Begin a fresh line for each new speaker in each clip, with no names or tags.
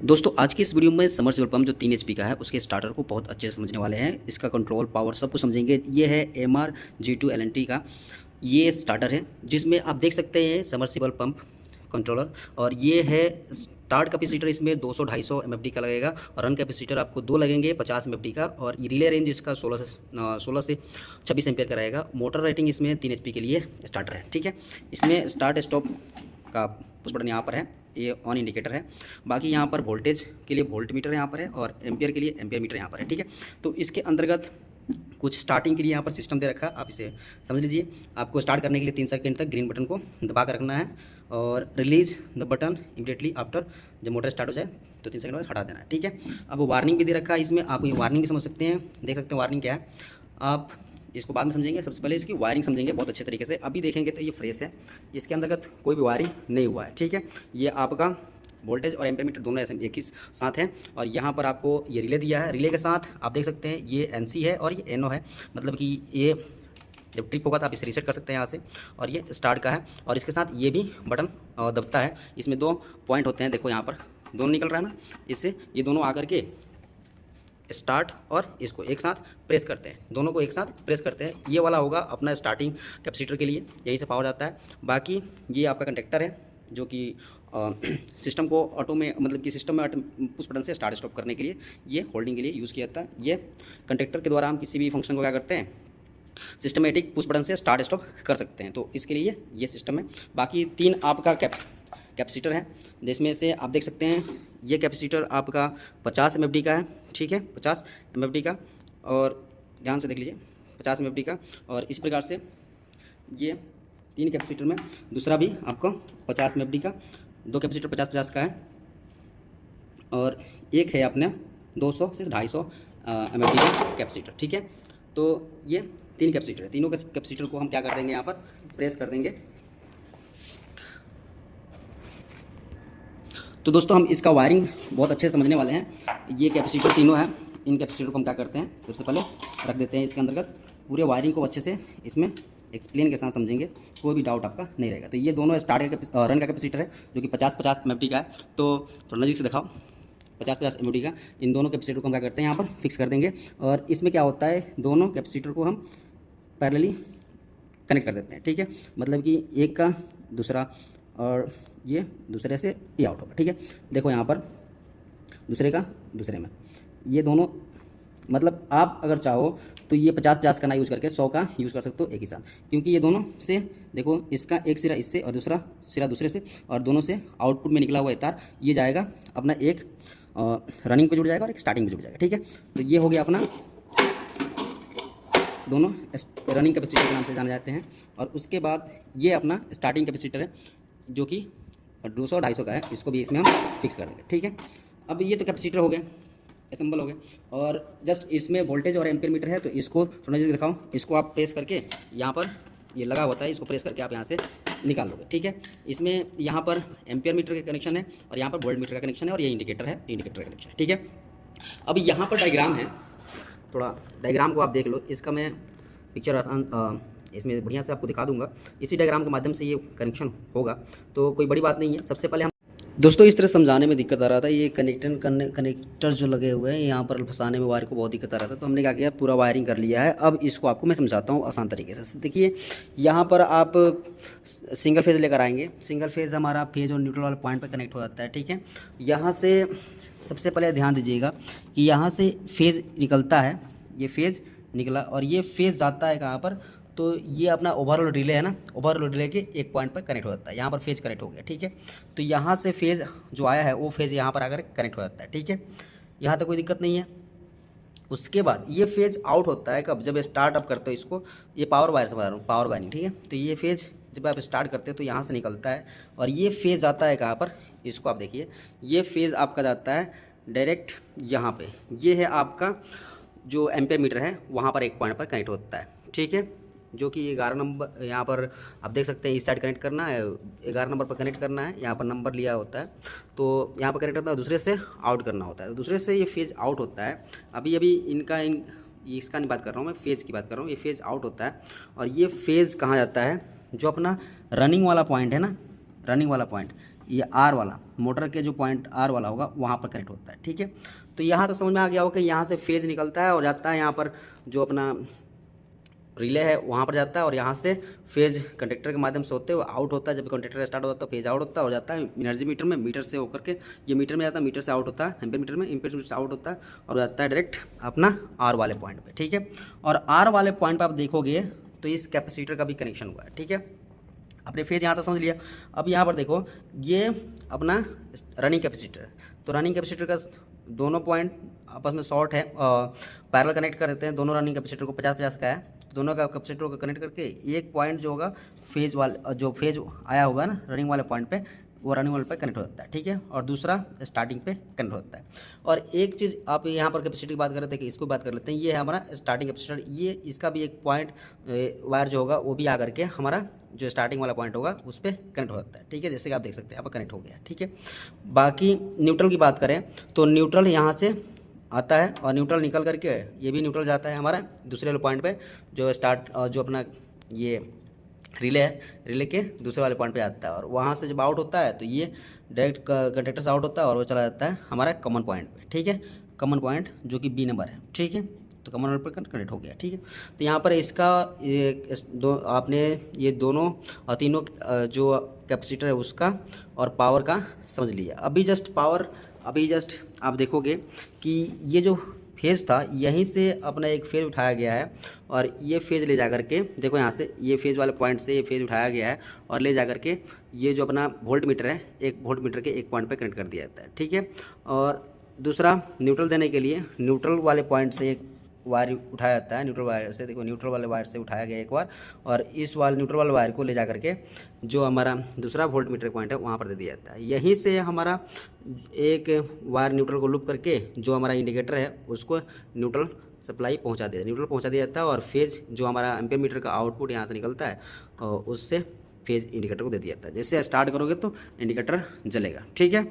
दोस्तों आज की इस वीडियो में समरसेबल पंप जो 3 एचपी का है उसके स्टार्टर को बहुत अच्छे से समझने वाले हैं। इसका कंट्रोल पावर सब कुछ समझेंगे। ये है MR-G2 LNT का ये स्टार्टर है जिसमें आप देख सकते हैं समरसेबल पंप कंट्रोलर। और ये है स्टार्ट कैपेसिटर, इसमें 200-250 MFD का लगेगा और रन कैपेसिटर आपको दो लगेंगे 50 MFD का। और रिले रेंज इसका 16 से 26 एम्पियर का रहेगा। मोटर रेटिंग इसमें 3 एचपी के लिए स्टार्टर है। ठीक है, इसमें स्टार्ट स्टॉप का पुश बटन यहाँ पर है, ये ऑन इंडिकेटर है। बाकी यहाँ पर वोल्टेज के लिए वोल्ट मीटर यहाँ पर है और एम्पियर के लिए एम्पियर मीटर यहाँ पर है। ठीक है, तो इसके अंतर्गत कुछ स्टार्टिंग के लिए यहाँ पर सिस्टम दे रखा है, आप इसे समझ लीजिए। आपको स्टार्ट करने के लिए 3 सेकंड तक ग्रीन बटन को दबा कर रखना है और release the button immediately after, जब मोटर स्टार्ट हो जाए तो 3 सेकंड बाद हटा देना है। ठीक है, अब वार्निंग भी दे रखा है इसमें, आप ये वार्निंग भी समझ सकते हैं, देख सकते हैं वार्निंग क्या है। आप इसको बाद में समझेंगे, सबसे पहले इसकी वायरिंग समझेंगे बहुत अच्छे तरीके से। अभी देखेंगे तो ये फ्रेश है, इसके अंतर्गत कोई भी वायरिंग नहीं हुआ है। ठीक है, ये आपका वोल्टेज और एम्पीयर मीटर दोनों ऐसे एक ही साथ हैं। और यहाँ पर आपको ये रिले दिया है, रिले के साथ आप देख सकते हैं ये NC है और ये NO है, मतलब कि ये जब ट्रिप होगा तो आप इसे रीसेट कर सकते हैं यहाँ से। और ये स्टार्ट का है और इसके साथ ये भी बटन दबता है। इसमें 2 पॉइंट होते हैं, देखो यहाँ पर दोनों निकल रहा है ना, इससे ये दोनों आकर के स्टार्ट और इसको एक साथ प्रेस करते हैं, दोनों को एक साथ प्रेस करते हैं। ये वाला होगा अपना स्टार्टिंग कैपेसिटर के लिए, यहीं से पावर जाता है। बाकी ये आपका कंडक्टर है जो कि सिस्टम को ऑटो में, मतलब कि सिस्टम में पुश बटन से स्टार्ट स्टॉप करने के लिए, ये होल्डिंग के लिए यूज़ किया जाता है। ये कंडक्टर के द्वारा हम किसी भी फंक्शन को क्या करते हैं, सिस्टमेटिक पुश बटन से स्टार्ट स्टॉप कर सकते हैं, तो इसके लिए ये सिस्टम है। बाकी 3 आपका कैपेसिटर है, जिसमें से आप देख सकते हैं ये कैपेसिटर आपका 50 MFD का है। ठीक है, 50 MFD का, और ध्यान से देख लीजिए 50 MFD का। और इस प्रकार से ये 3 कैपेसिटर में दूसरा भी आपको 50 MFD का, 2 कैपेसिटर 50-50 का है और एक है अपने 200 से 250 MFD का कैपेसिटर। ठीक है, तो ये 3 कैपेसिटर है, तीनों कैपेसिटर को हम क्या कर देंगे, यहाँ पर प्रेस कर देंगे। तो दोस्तों हम इसका वायरिंग बहुत अच्छे से समझने वाले हैं। ये कैपेसिटर तीनों हैं, इन कैपेसिटर को हम क्या करते हैं, सबसे पहले रख देते हैं इसके अंतर्गत। पूरे वायरिंग को अच्छे से इसमें एक्सप्लेन के साथ समझेंगे, कोई भी डाउट आपका नहीं रहेगा। तो ये दोनों स्टार्ट का रन का कैपेसिटर है जो कि 50-50 MFD का है। तो थोड़ा नज़दीक से दिखाओ, 50-50 MFD का। इन दोनों कैपेसिटर को हम क्या करते हैं, यहाँ पर फिक्स कर देंगे। और इसमें क्या होता है, दोनों कैपेसिटर को हम पैरेलली कनेक्ट कर देते हैं। ठीक है, मतलब कि एक का दूसरा और ये दूसरे से ये आउट होगा। ठीक है, देखो यहाँ पर दूसरे का दूसरे में, ये दोनों, मतलब आप अगर चाहो तो ये 50-50 का ना यूज़ करके 100 का यूज़ कर सकते हो एक ही साथ, क्योंकि ये दोनों से देखो, इसका एक सिरा इससे और दूसरा सिरा दूसरे से, और दोनों से आउटपुट में निकला हुआ तार ये जाएगा अपना, एक रनिंग पे जुड़ जाएगा और एक स्टार्टिंग पे जुड़ जाएगा। ठीक है, तो ये हो गया अपना, दोनों रनिंग कैपेसिटर के नाम से जाने जाते हैं। और उसके बाद ये अपना स्टार्टिंग कैपेसिटर है जो कि 200-250 का है, इसको भी इसमें हम फिक्स कर देंगे। ठीक है, अब ये तो कैपेसिटर हो गए, असेंबल हो गए। और जस्ट इसमें वोल्टेज और एम्पियर मीटर है, तो इसको थोड़ा जल्दी दिखाओ। इसको आप प्रेस करके, यहाँ पर ये लगा होता है, इसको प्रेस करके आप यहाँ से निकाल लोगे। ठीक है, इसमें यहाँ पर एम्पियर मीटर का कनेक्शन है और यहाँ पर वोल्ट मीटर का कनेक्शन है और ये इंडिकेटर है, इंडिकेटर का कनेक्शन है। ठीक है, अब यहाँ पर डायग्राम है, थोड़ा डायग्राम को आप देख लो। इसका मैं पिक्चर आसान इसमें बढ़िया से आपको दिखा दूंगा, इसी डायग्राम के माध्यम से ये कनेक्शन होगा, तो कोई बड़ी बात नहीं है। सबसे पहले हम दोस्तों इस तरह समझाने में दिक्कत आ रहा था, ये कनेक्टर जो लगे हुए हैं यहाँ पर फंसाने में वायर को बहुत दिक्कत आ रहा था, तो हमने क्या किया, पूरा वायरिंग कर लिया है। अब इसको आपको मैं समझाता हूँ आसान तरीके से। देखिए यहाँ पर आप सिंगल फेज़ लेकर आएंगे, सिंगल फेज़ हमारा फेज़ और न्यूट्रल वाले पॉइंट पर कनेक्ट हो जाता है। ठीक है, यहाँ से सबसे पहले ध्यान दीजिएगा कि यहाँ से फेज़ निकलता है, ये फेज़ निकला और ये फेज़ जाता है कहाँ पर, तो ये अपना ओवरऑल रिले है ना, ओवरऑल रिले के एक पॉइंट पर कनेक्ट हो जाता है, यहाँ पर फेज़ कनेक्ट हो गया। ठीक है, तो यहाँ से फेज़ जो आया है वो फेज़ यहाँ पर आकर कनेक्ट हो जाता है। ठीक है, यहाँ तक कोई दिक्कत नहीं है। उसके बाद ये फेज़ आउट होता है कब, जब स्टार्ट अप करते हो इसको, ये पावर वायर से बता रहा हूँ, पावर वायरिंग। ठीक है, तो ये फेज़ जब आप स्टार्ट करते हो तो यहाँ से निकलता है और ये फेज़ जाता है कहाँ पर, इसको आप देखिए, ये फेज़ आपका जाता है डायरेक्ट यहाँ पे, ये है आपका जो एम्पियर मीटर है, वहाँ पर एक पॉइंट पर कनेक्ट होता है। ठीक है, जो कि 11 नंबर, यहाँ पर आप देख सकते हैं, इस साइड कनेक्ट करना है, 11 नंबर पर कनेक्ट करना है, यहाँ पर नंबर लिया होता है, तो यहाँ पर कनेक्ट होता है, दूसरे से आउट करना होता है, तो दूसरे से ये फेज़ आउट होता है। अभी इसका नहीं बात कर रहा हूँ मैं, फेज़ की बात कर रहा हूँ। ये फेज़ आउट होता है और ये फेज़ कहाँ जाता है, जो अपना रनिंग वाला पॉइंट है ना, रनिंग वाला पॉइंट ये आर वाला मोटर के जो पॉइंट आर वाला होगा वहाँ पर कनेक्ट होता है। ठीक है, तो यहाँ तक समझ में आ गया होगा कि यहाँ से फेज निकलता है और जाता है यहाँ पर जो अपना रिले है वहाँ पर जाता है, और यहाँ से फेज कंडक्टर के माध्यम से होते हुए आउट होता है। जब कंडक्टर स्टार्ट होता है तो फेज आउट होता है और जाता है एनर्जी मीटर में, मीटर से होकर के ये मीटर में जाता है, मीटर से आउट होता है एम्पेयर मीटर में, एम्पेयर मीटर से आउट होता है और जाता है डायरेक्ट अपना आर वाले पॉइंट पे। ठीक है, और आर वाले पॉइंट पर आप देखोगे तो इस कैपेसिटर का भी कनेक्शन हुआ है। ठीक है, अपने फेज यहाँ तक समझ लिया। अब यहाँ पर देखो ये अपना रनिंग कैपेसिटर है, तो रनिंग कैपेसिटर का दोनों पॉइंट आपस में शॉर्ट है, पैरेलल कनेक्ट कर देते हैं। दोनों रनिंग कैपेसिटर को 50-50 का है, दोनों का कैपेसिटर को कनेक्ट करके एक पॉइंट जो होगा फेज वाले जो फेज आया हुआ है ना रनिंग वाले पॉइंट पे, वो रनिंग वाले पे कनेक्ट होता है। ठीक है, और दूसरा स्टार्टिंग पे कनेक्ट होता है। और एक चीज़ आप यहाँ पर कैपेसिटी की बात कर रहे थे कि इसको बात कर लेते हैं, ये है हमारा स्टार्टिंग कैपेसिटर। ये इसका भी एक पॉइंट वायर जो होगा वो भी आकर के हमारा जो स्टार्टिंग वाला पॉइंट होगा उस पर कनेक्ट होता है। ठीक है, जैसे कि आप देख सकते हैं यहाँ पर कनेक्ट हो गया। ठीक है, बाकी न्यूट्रल की बात करें तो न्यूट्रल यहाँ से आता है और न्यूट्रल निकल करके ये भी न्यूट्रल जाता है हमारा दूसरे वाले पॉइंट पे, जो जो अपना ये रिले है, रिले के दूसरे वाले पॉइंट पे आता है, और वहाँ से जब आउट होता है तो ये डायरेक्ट कंडक्टर से आउट होता है और वो चला जाता है हमारा कॉमन पॉइंट पे। ठीक है, कॉमन पॉइंट जो कि बी नंबर है। ठीक है, तो कॉमन पॉइंट पर कनेक्ट हो गया। ठीक है, तो यहाँ पर इसका आपने ये दोनों और तीनों जो कैपेसिटर है उसका और पावर का समझ लिया। अभी जस्ट आप देखोगे कि ये जो फेज़ था यहीं से अपना एक फेज़ उठाया गया है, और ये फेज़ ले जा कर के देखो यहाँ से ये फेज़ वाले पॉइंट से ये फेज़ उठाया गया है और ले जा कर के ये जो अपना वोल्ट मीटर है, एक वोल्ट मीटर के एक पॉइंट पे कनेक्ट कर दिया जाता है। ठीक है, और दूसरा न्यूट्रल देने के लिए न्यूट्रल वाले पॉइंट से एक वायर उठाया जाता है, न्यूट्रल वायर से। देखो न्यूट्रल वाले वायर से उठाया गया एक बार, और इस न्यूट्रल वाले वायर को ले जा करके जो हमारा दूसरा वोल्ट मीटर पॉइंट है वहाँ पर दे दिया जाता है। यहीं से हमारा एक वायर न्यूट्रल को लूप करके जो हमारा इंडिकेटर है उसको न्यूट्रल सप्लाई पहुँचा दिया जाता है, और फेज़ जो हमारा एम्पेयर मीटर का आउटपुट यहाँ से निकलता है और उससे फेज़ इंडिकेटर को दे दिया जाता है। जैसे स्टार्ट करोगे तो इंडिकेटर जलेगा। ठीक है,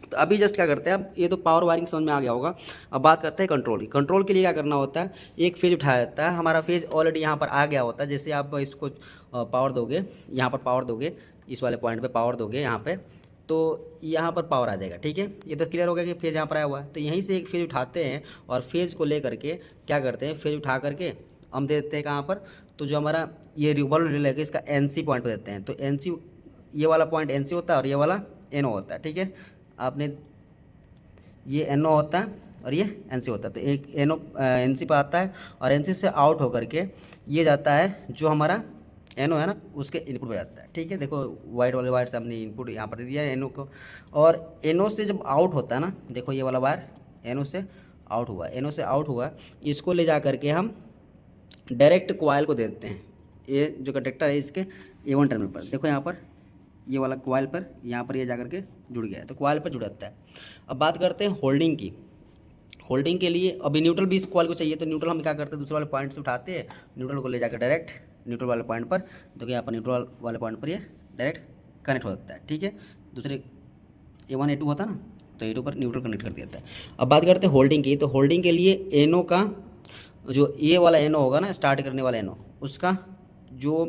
तो अभी जस्ट क्या करते हैं, अब ये तो पावर वायरिंग समझ में आ गया होगा। अब बात करते हैं कंट्रोल की। कंट्रोल के लिए क्या करना होता है, एक फेज उठाया जाता है, हमारा फेज ऑलरेडी यहाँ पर आ गया होता है। जैसे आप इसको पावर दोगे, यहाँ पर पावर दोगे, इस वाले पॉइंट पे पावर दोगे यहाँ पे, तो यहाँ पर पावर आ जाएगा। ठीक है, ये तो क्लियर हो गया कि फेज यहाँ पर आया हुआ है। तो यहीं से एक फेज उठाते हैं और फेज को ले करके क्या करते हैं, फेज उठा करके हम दे देते हैं कहाँ पर, तो जो हमारा ये रिवॉल्व रिले है इसका NC पॉइंट पर देते हैं। तो NC ये वाला पॉइंट NC होता है और ये वाला NO होता है। ठीक है, आपने ये NO होता है और ये NC होता है, तो एक NC पर आता है और NC से आउट होकर के ये जाता है जो हमारा NO है ना उसके इनपुट पे जाता है। ठीक है, देखो वाइट वाले वायर से हमने इनपुट यहाँ पर दे दिया है NO को, और NO से जब आउट होता है ना, देखो ये वाला वायर NO से आउट हुआ, इसको ले जा करके हम डायरेक्ट कॉइल को दे देते हैं। ये जो कंडक्टर है इसके A1 टर्मिनल पर, देखो यहाँ पर ये वाला कॉइल पर, यहाँ पर ये जाकर के जुड़ गया है, तो कॉइल पर जुड़ जाता है। अब बात करते हैं होल्डिंग की। होल्डिंग के लिए अभी न्यूट्रल भी इस कॉइल को चाहिए, तो न्यूट्रल हम क्या करते हैं, दूसरे वाले पॉइंट से उठाते हैं, न्यूट्रल को ले जाकर डायरेक्ट न्यूट्रल वाले पॉइंट पर, देखो यहाँ पर न्यूट्रल वाले पॉइंट पर ये डायरेक्ट कनेक्ट हो जाता है। ठीक है, दूसरे A1 A2 होता है ना, तो A2 पर न्यूट्रल कनेक्ट कर दिया जाता है। अब बात करते हैं होल्डिंग की। तो होल्डिंग के लिए NO का जो ये वाला NO होगा ना, स्टार्ट करने वाला NO, उसका जो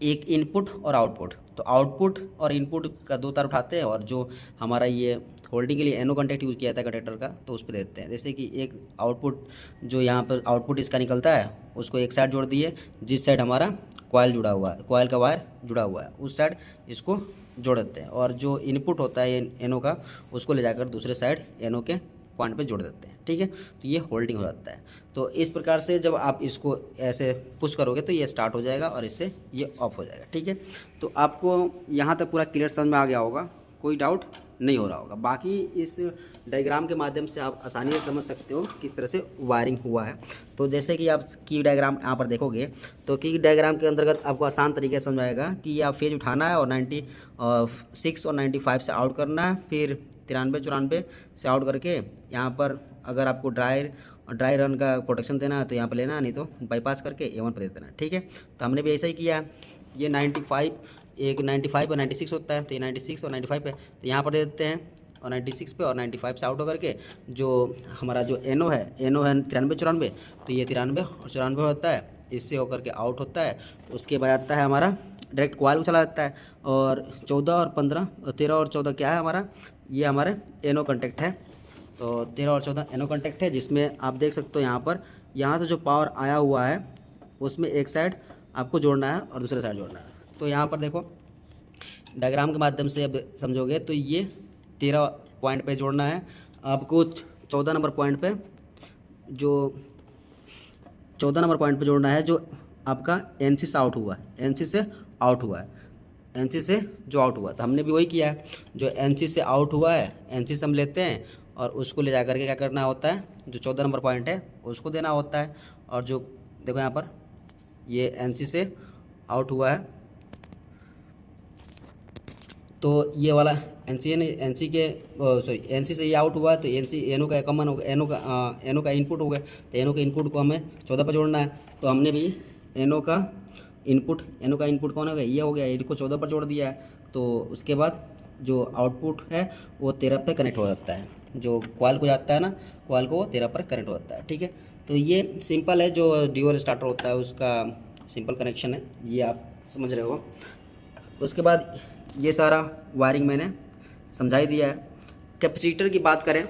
एक इनपुट और आउटपुट, तो आउटपुट और इनपुट का दो तार उठाते हैं, और जो हमारा ये होल्डिंग के लिए NO कॉन्टैक्ट यूज़ किया जाता है कंडक्टर का, तो उस पर देते हैं। जैसे कि एक आउटपुट जो यहाँ पर आउटपुट इसका निकलता है उसको एक साइड जोड़ दिए, जिस साइड हमारा कॉइल जुड़ा हुआ है, कॉइल का वायर जुड़ा हुआ है, उस साइड इसको जोड़ देते हैं, और जो इनपुट होता है NO का उसको ले जाकर दूसरे साइड NO के पॉइंट पे जोड़ देते हैं। ठीक है, तो ये होल्डिंग हो जाता है। तो इस प्रकार से जब आप इसको ऐसे पुश करोगे तो ये स्टार्ट हो जाएगा और इससे ये ऑफ हो जाएगा। ठीक है, तो आपको यहाँ तक पूरा क्लियर समझ में आ गया होगा, कोई डाउट नहीं हो रहा होगा। बाकी इस डायग्राम के माध्यम से आप आसानी से समझ सकते हो किस तरह से वायरिंग हुआ है। तो जैसे कि आप की डायग्राम यहाँ पर देखोगे, तो की डायग्राम के अंतर्गत आपको आसान तरीके से समझ आएगा कि ये आप फेज उठाना है और 96 और 95 से आउट करना है, फिर 93-94 से आउट करके यहाँ पर अगर आपको ड्राई रन का प्रोटेक्शन देना है तो यहाँ पर लेना, नहीं तो बाईपास करके A1 पर दे देना। ठीक है, तो हमने भी ऐसा ही किया है। ये 95 और 96 होता है, तो ये 96 और 95 पे, तो यहाँ पर दे देते हैं, और 96 पे और 95 से आउट होकर के जो हमारा जो NO है 93-94, तो ये 93 और 94 होता है, इससे होकर के आउट होता है। उसके बाद आता है हमारा डायरेक्ट कॉइल को चला जाता है। और 14 और 15 13 और 14 क्या है हमारा, ये हमारे एनो कॉन्टैक्ट है। तो 13 और 14 एनो कॉन्टैक्ट है, जिसमें आप देख सकते हो यहाँ पर, यहाँ से जो पावर आया हुआ है उसमें एक साइड आपको जोड़ना है और दूसरे साइड जोड़ना है। तो यहाँ पर देखो डायग्राम के माध्यम से अब समझोगे तो ये 13 पॉइंट पे जोड़ना है आपको। 14 नंबर पॉइंट पे जो 14 नंबर पॉइंट पे जोड़ना है जो आपका एनसी से आउट हुआ है, एनसी से आउट हुआ है, एनसी से जो आउट हुआ है। तो हमने भी वही किया है, जो एनसी से आउट हुआ है एनसी से हम लेते हैं और उसको ले जा करके क्या करना होता है, जो 14 नंबर पॉइंट है उसको देना होता है। और जो देखो यहाँ पर ये एनसी से आउट हुआ है, तो ये वाला एनसी के सॉरी एनसी से ये आउट हुआ है, तो एनसी एनो का कॉमन होगा, एनो का इनपुट हो गया। तो एनो के इनपुट को हमें 14 पर जोड़ना है। तो हमने भी एनो का इनपुट कौन होगा, ये हो गया, इनको 14 पर जोड़ दिया है। तो उसके बाद जो आउटपुट है वो 13 पर कनेक्ट हो जाता है, जो कॉइल को जाता है ना, कॉइल को वो 13 पर कनेक्ट हो जाता है। ठीक है, तो ये सिंपल है, जो ड्यूअल स्टार्टर होता है उसका सिंपल कनेक्शन है, ये आप समझ रहे हो। उसके बाद ये सारा वायरिंग मैंने समझा ही दिया है। कैपेसिटर की बात करें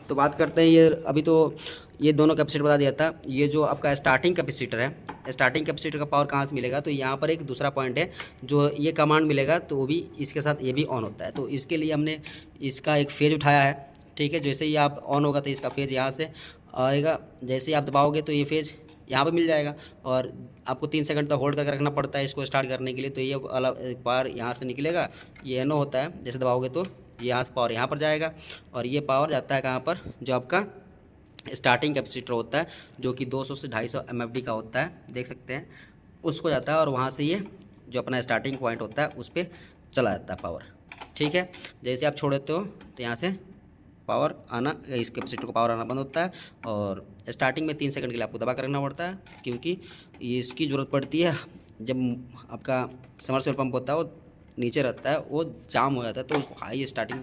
तो बात करते हैं, ये अभी तो ये दोनों कैपेसिटर बता दिया था। ये जो आपका स्टार्टिंग कैपेसिटर है, स्टार्टिंग कैपेसिटर का पावर कहाँ से मिलेगा, तो यहाँ पर एक दूसरा पॉइंट है जो ये कमांड मिलेगा, तो वो भी इसके साथ ये भी ऑन होता है। तो इसके लिए हमने इसका एक फेज उठाया है। ठीक है, जैसे ही आप ऑन होगा तो इसका फेज यहाँ से आएगा, जैसे ही आप दबाओगे तो ये फेज यहाँ पे मिल जाएगा। और आपको 3 सेकंड तक होल्ड करके रखना पड़ता है इसको स्टार्ट करने के लिए। तो ये वाला पावर यहाँ से निकलेगा, ये एनो होता है, जैसे दबाओगे तो यहाँ से पावर यहाँ पर जाएगा और ये पावर जाता है कहाँ पर, जो आपका स्टार्टिंग कैपेसिटर होता है, जो कि 200 से 250 MFD का होता है, देख सकते हैं, उसको जाता है। और वहाँ से ये जो अपना स्टार्टिंग पॉइंट होता है उस पर चला जाता है पावर। ठीक है, जैसे आप छोड़ देते हो तो यहाँ से पावर आना, इस कैपेसिटर को पावर आना बंद होता है। और स्टार्टिंग में 3 सेकंड के लिए आपको दबा कर रखना पड़ता है, क्योंकि इसकी ज़रूरत पड़ती है जब आपका समरसेबल पंप होता है वो नीचे रहता है, वो जाम हो जाता है, तो उसको हाई स्टार्टिंग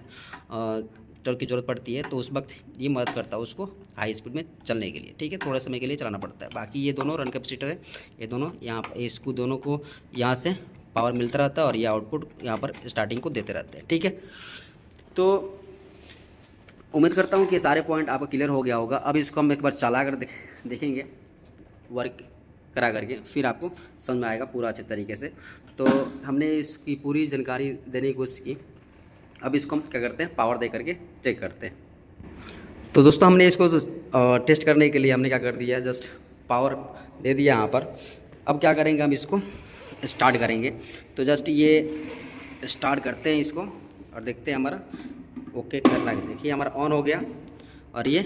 टॉर्क की ज़रूरत पड़ती है। तो उस वक्त ये मदद करता है उसको हाई स्पीड में चलने के लिए। ठीक है, थोड़े समय के लिए चलाना पड़ता है। बाकी ये दोनों रन कैपेसिटर है, ये दोनों यहाँ इसको दोनों को यहाँ से पावर मिलता रहता है और ये आउटपुट यहाँ पर स्टार्टिंग को देते रहते हैं। ठीक है, तो उम्मीद करता हूँ कि सारे पॉइंट आपको क्लियर हो गया होगा। अब इसको हम एक बार चला कर देखेंगे वर्क करा करके, फिर आपको समझ में आएगा पूरा अच्छे तरीके से। तो हमने इसकी पूरी जानकारी देने की कोशिश की। अब इसको हम क्या करते हैं, पावर दे करके चेक करते हैं। तो दोस्तों हमने इसको टेस्ट करने के लिए हमने क्या कर दिया, जस्ट पावर दे दिया यहाँ पर। अब क्या करेंगे, हम इसको स्टार्ट करेंगे। तो जस्ट ये स्टार्ट करते हैं इसको और देखते हैं हमारा ओके करना है। देखिए हमारा ऑन हो गया और ये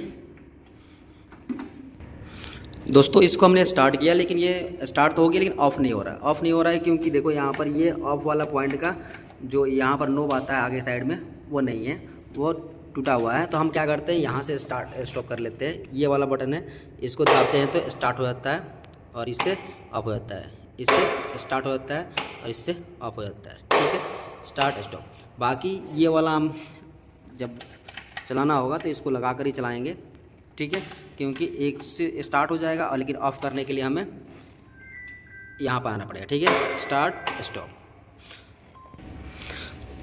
दोस्तों इसको हमने स्टार्ट किया, लेकिन ये स्टार्ट तो हो गया लेकिन ऑफ़ नहीं हो रहा है। ऑफ़ नहीं हो रहा है क्योंकि देखो यहाँ पर ये ऑफ वाला पॉइंट का जो यहाँ पर नोब आता है आगे साइड में, वो नहीं है, वो टूटा हुआ है। तो हम क्या करते हैं, यहाँ से स्टॉप कर लेते हैं। ये वाला बटन है, इसको दबाते हैं तो स्टार्ट हो जाता है और इससे ऑफ हो जाता है, इससे स्टार्ट हो जाता है और इससे ऑफ हो जाता है। ठीक है, स्टार्ट स्टॉप। बाकी ये वाला हम जब चलाना होगा तो इसको लगा कर ही चलाएंगे। ठीक है, क्योंकि एक से स्टार्ट हो जाएगा और लेकिन ऑफ़ करने के लिए हमें यहाँ पर आना पड़ेगा। ठीक है, स्टार्ट स्टॉप।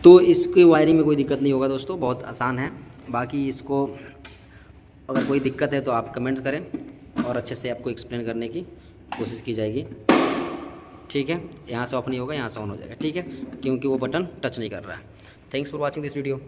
तो इसकी वायरिंग में कोई दिक्कत नहीं होगा दोस्तों, बहुत आसान है। बाकी इसको अगर कोई दिक्कत है तो आप कमेंट्स करें और अच्छे से आपको एक्सप्लेन करने की कोशिश की जाएगी। ठीक है, यहाँ से ऑफ नहीं होगा, यहाँ से ऑन हो जाएगा। ठीक है, क्योंकि वो बटन टच नहीं कर रहा है। Thanks for watching this video.